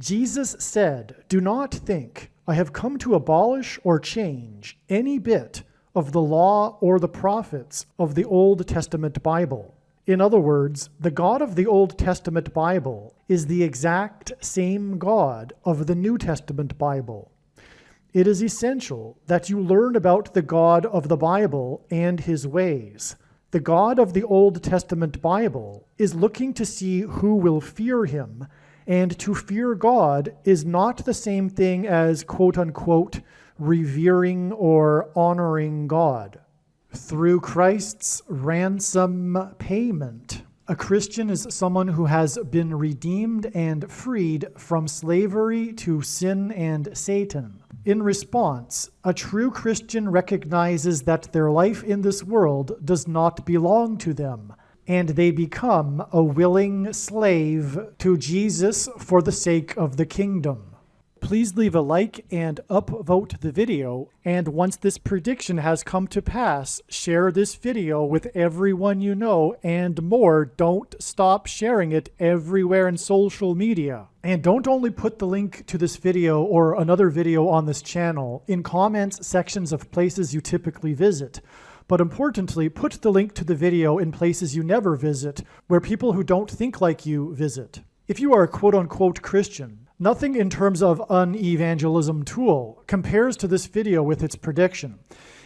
Jesus said, "Do not think I have come to abolish or change any bit of the law or the prophets of the Old Testament Bible." In other words, the God of the Old Testament Bible is the exact same God of the New Testament Bible. It is essential that you learn about the God of the Bible and his ways. The God of the Old Testament Bible is looking to see who will fear him, and to fear God is not the same thing as quote-unquote revering or honoring God. Through Christ's ransom payment, a Christian is someone who has been redeemed and freed from slavery to sin and Satan. In response, a true Christian recognizes that their life in this world does not belong to them, and they become a willing slave to Jesus for the sake of the kingdom. Please leave a like and upvote the video, and once this prediction has come to pass, share this video with everyone you know, and more. Don't stop sharing it everywhere in social media. And don't only put the link to this video or another video on this channel in comments sections of places you typically visit, but importantly, put the link to the video in places you never visit, where people who don't think like you visit. If you are a quote-unquote Christian, nothing in terms of an evangelism tool compares to this video with its prediction.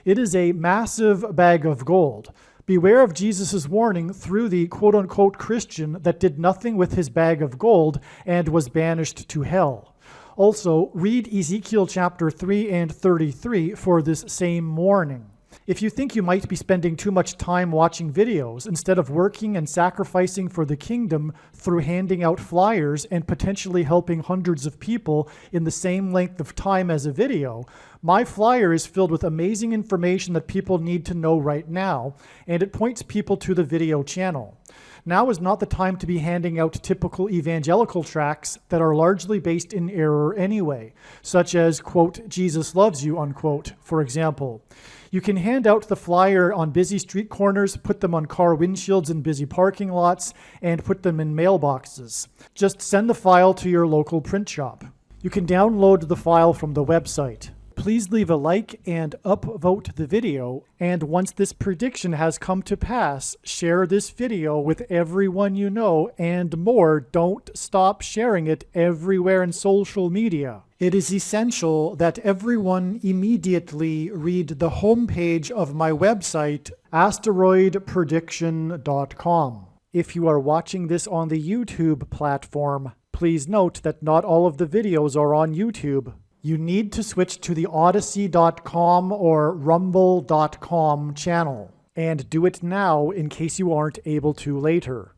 It is a massive bag of gold. Beware of Jesus' warning through the quote-unquote Christian that did nothing with his bag of gold and was banished to hell. Also, read Ezekiel chapter 3 and 33 for this same warning. If you think you might be spending too much time watching videos instead of working and sacrificing for the kingdom through handing out flyers and potentially helping hundreds of people in the same length of time as a video, my flyer is filled with amazing information that people need to know right now, and it points people to the video channel. Now is not the time to be handing out typical evangelical tracts that are largely based in error anyway, such as, quote, Jesus loves you, unquote, for example. You can hand out the flyer on busy street corners, put them on car windshields in busy parking lots, and put them in mailboxes. Just send the file to your local print shop. You can download the file from the website. Please leave a like and upvote the video, and once this prediction has come to pass, share this video with everyone you know, and more, don't stop sharing it everywhere in social media. It is essential that everyone immediately read the homepage of my website, asteroidprediction.com. If you are watching this on the YouTube platform, please note that not all of the videos are on YouTube. You need to switch to the Odyssey.com or Rumble.com channel, and do it now in case you aren't able to later.